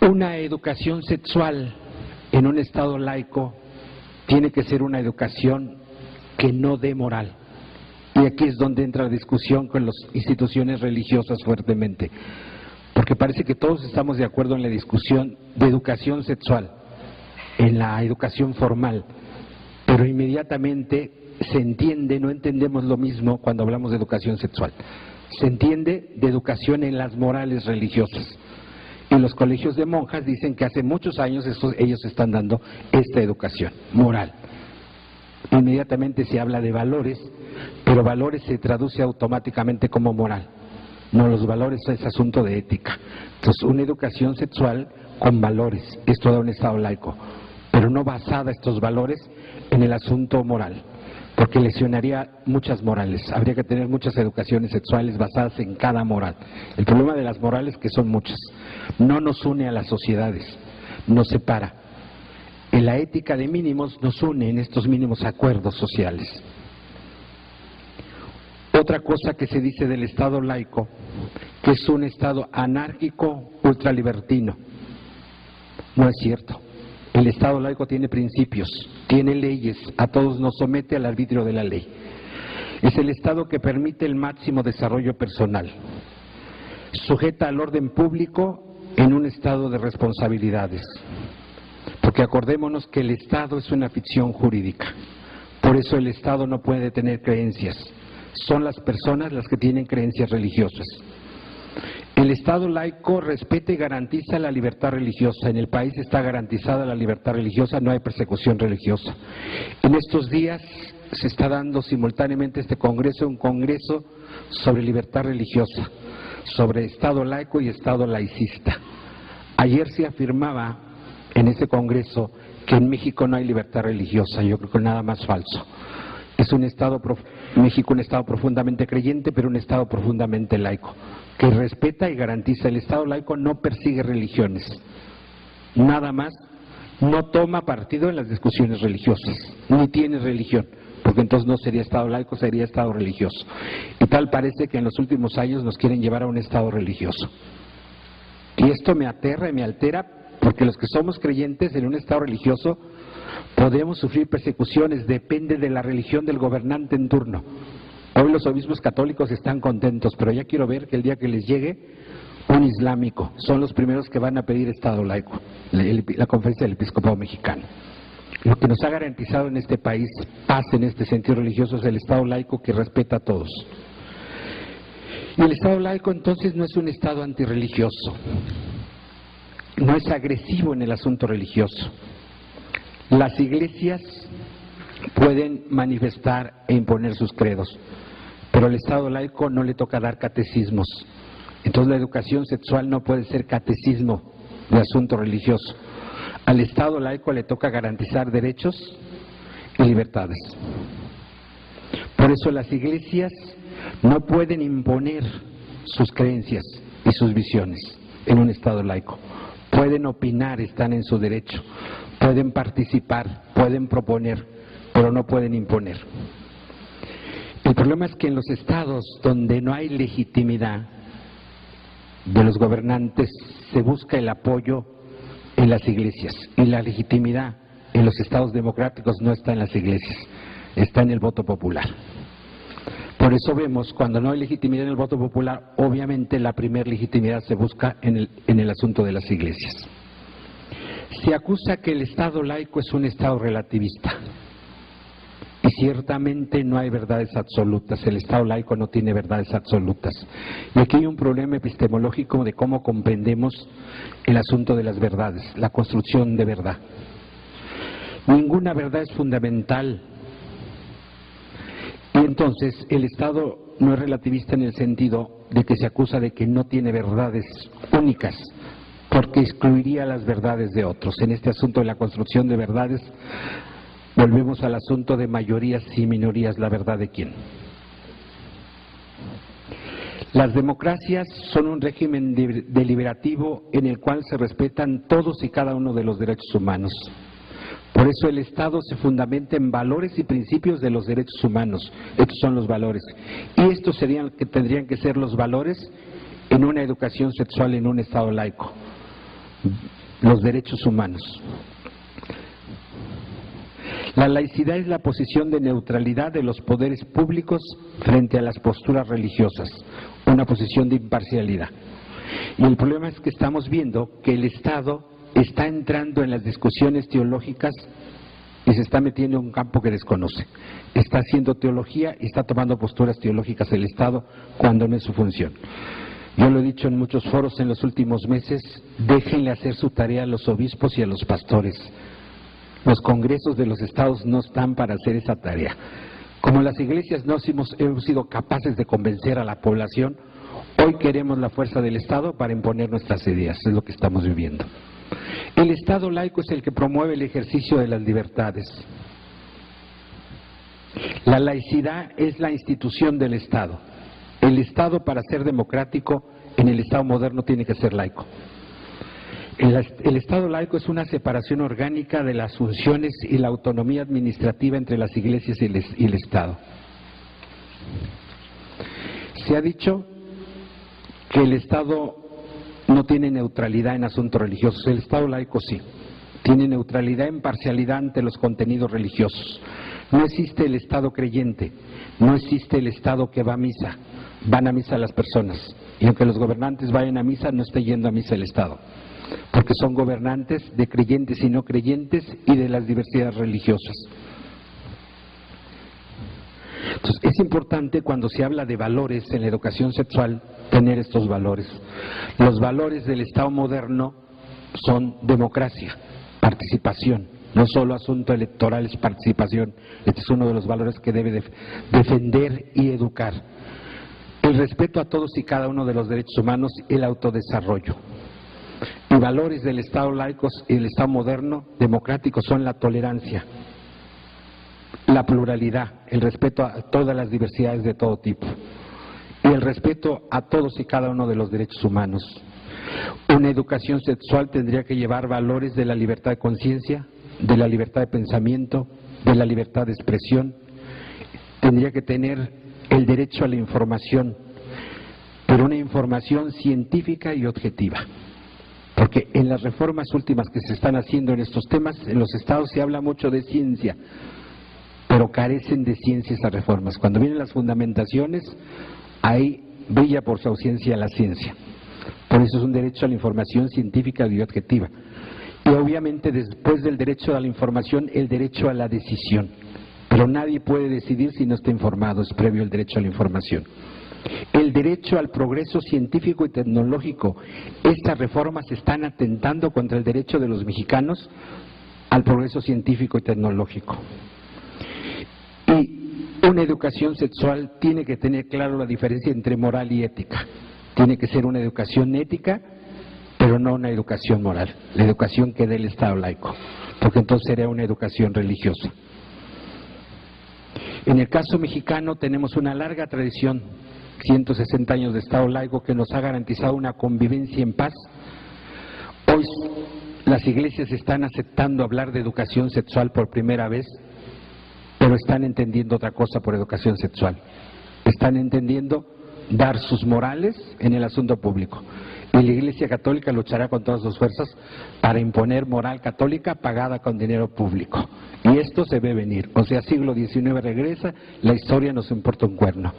Una educación sexual en un Estado laico tiene que ser una educación que no dé moral. Y aquí es donde entra la discusión con las instituciones religiosas fuertemente. Porque parece que todos estamos de acuerdo en la discusión de educación sexual, en la educación formal, pero inmediatamente se entiende, no entendemos lo mismo cuando hablamos de educación sexual. Se entiende de educación en las morales religiosas. Y los colegios de monjas dicen que hace muchos años ellos están dando esta educación moral. Inmediatamente se habla de valores, pero valores se traduce automáticamente como moral. No, los valores es asunto de ética. Entonces, una educación sexual con valores, esto da un Estado laico, pero no basada estos valores en el asunto moral, porque lesionaría muchas morales. Habría que tener muchas educaciones sexuales basadas en cada moral. El problema de las morales que son muchas. No nos une a las sociedades, nos separa. En la ética de mínimos nos une en estos mínimos acuerdos sociales. Otra cosa que se dice del Estado laico, que es un Estado anárquico, ultralibertino. No es cierto. El Estado laico tiene principios, tiene leyes, a todos nos somete al arbitrio de la ley. Es el Estado que permite el máximo desarrollo personal. Sujeta al orden público en un estado de responsabilidades. Porque acordémonos que el Estado es una ficción jurídica. Por eso el Estado no puede tener creencias. Son las personas las que tienen creencias religiosas. El Estado laico respeta y garantiza la libertad religiosa. En el país está garantizada la libertad religiosa, no hay persecución religiosa. En estos días se está dando simultáneamente este congreso, un congreso sobre libertad religiosa, sobre Estado laico y Estado laicista. Ayer se afirmaba en ese congreso que en México no hay libertad religiosa. Yo creo que nada más falso. Es un Estado, México un Estado profundamente creyente, pero un Estado profundamente laico, que respeta y garantiza. El Estado laico no persigue religiones, nada más, no toma partido en las discusiones religiosas, ni tiene religión, porque entonces no sería Estado laico, sería Estado religioso. Y tal parece que en los últimos años nos quieren llevar a un Estado religioso. Y esto me aterra y me altera, porque los que somos creyentes en un Estado religioso podemos sufrir persecuciones, depende de la religión del gobernante en turno. Hoy los obispos católicos están contentos, pero ya quiero ver que el día que les llegue un islámico, son los primeros que van a pedir Estado laico, la Conferencia del Episcopado Mexicano. Lo que nos ha garantizado en este país paz en este sentido religioso es el Estado laico que respeta a todos. Y el Estado laico entonces no es un Estado antirreligioso, no es agresivo en el asunto religioso. Las iglesias pueden manifestar e imponer sus credos, pero al Estado laico no le toca dar catecismos. Entonces la educación sexual no puede ser catecismo de asunto religioso. Al Estado laico le toca garantizar derechos y libertades. Por eso las iglesias no pueden imponer sus creencias y sus visiones en un Estado laico. Pueden opinar, están en su derecho. Pueden participar, pueden proponer, pero no pueden imponer. El problema es que en los estados donde no hay legitimidad de los gobernantes se busca el apoyo en las iglesias, y la legitimidad en los estados democráticos no está en las iglesias, está en el voto popular. Por eso vemos, cuando no hay legitimidad en el voto popular, obviamente la primera legitimidad se busca en el asunto de las iglesias. Se acusa que el Estado laico es un Estado relativista, y ciertamente no hay verdades absolutas, el Estado laico no tiene verdades absolutas. Y aquí hay un problema epistemológico de cómo comprendemos el asunto de las verdades, la construcción de verdad. Ninguna verdad es fundamental. Y entonces el Estado no es relativista en el sentido de que se acusa de que no tiene verdades únicas, porque excluiría las verdades de otros. En este asunto de la construcción de verdades, volvemos al asunto de mayorías y minorías, ¿la verdad de quién? Las democracias son un régimen deliberativo en el cual se respetan todos y cada uno de los derechos humanos. Por eso el Estado se fundamenta en valores y principios de los derechos humanos. Estos son los valores. Y estos tendrían que ser los valores en una educación sexual en un Estado laico. Los derechos humanos. La laicidad es la posición de neutralidad de los poderes públicos frente a las posturas religiosas, una posición de imparcialidad. Y el problema es que estamos viendo que el Estado está entrando en las discusiones teológicas y se está metiendo en un campo que desconoce. Está haciendo teología y está tomando posturas teológicas el Estado cuando no es su función. Yo lo he dicho en muchos foros en los últimos meses, déjenle hacer su tarea a los obispos y a los pastores. Los congresos de los estados no están para hacer esa tarea. Como las iglesias no hemos sido capaces de convencer a la población, hoy queremos la fuerza del Estado para imponer nuestras ideas, es lo que estamos viviendo. El Estado laico es el que promueve el ejercicio de las libertades. La laicidad es la institución del Estado. El Estado, para ser democrático, en el Estado moderno tiene que ser laico. El Estado laico es una separación orgánica de las funciones y la autonomía administrativa entre las iglesias y el Estado. Se ha dicho que el Estado no tiene neutralidad en asuntos religiosos. El Estado laico sí. Tiene neutralidad en parcialidad ante los contenidos religiosos. No existe el Estado creyente, no existe el Estado que va a misa. Van a misa las personas. Y aunque los gobernantes vayan a misa, no está yendo a misa el Estado. Porque son gobernantes de creyentes y no creyentes y de las diversidades religiosas. Entonces, es importante cuando se habla de valores en la educación sexual tener estos valores. Los valores del Estado moderno son democracia, participación, no solo asunto electoral, es participación. Este es uno de los valores que debe defender y educar. El respeto a todos y cada uno de los derechos humanos, el autodesarrollo. Y valores del Estado laico y del Estado moderno, democrático, son la tolerancia, la pluralidad, el respeto a todas las diversidades de todo tipo y el respeto a todos y cada uno de los derechos humanos. Una educación sexual tendría que llevar valores de la libertad de conciencia, de la libertad de pensamiento, de la libertad de expresión. Tendría que tener el derecho a la información, pero una información científica y objetiva. Porque en las reformas últimas que se están haciendo en estos temas, en los estados se habla mucho de ciencia, pero carecen de ciencia esas reformas. Cuando vienen las fundamentaciones, ahí brilla por su ausencia la ciencia. Por eso es un derecho a la información científica y objetiva. Y obviamente después del derecho a la información, el derecho a la decisión. Pero nadie puede decidir si no está informado, es previo el derecho a la información. El derecho al progreso científico y tecnológico. Estas reformas están atentando contra el derecho de los mexicanos al progreso científico y tecnológico. Y una educación sexual tiene que tener claro la diferencia entre moral y ética. Tiene que ser una educación ética, pero no una educación moral. La educación que dé el Estado laico, porque entonces sería una educación religiosa. En el caso mexicano tenemos una larga tradición, 160 años de Estado laico que nos ha garantizado una convivencia en paz. Hoy las iglesias están aceptando hablar de educación sexual por primera vez, pero están entendiendo otra cosa por educación sexual. Están entendiendo dar sus morales en el asunto público. Y la Iglesia Católica luchará con todas sus fuerzas para imponer moral católica pagada con dinero público. Y esto se ve venir. O sea, siglo XIX regresa, la historia nos importa un cuerno.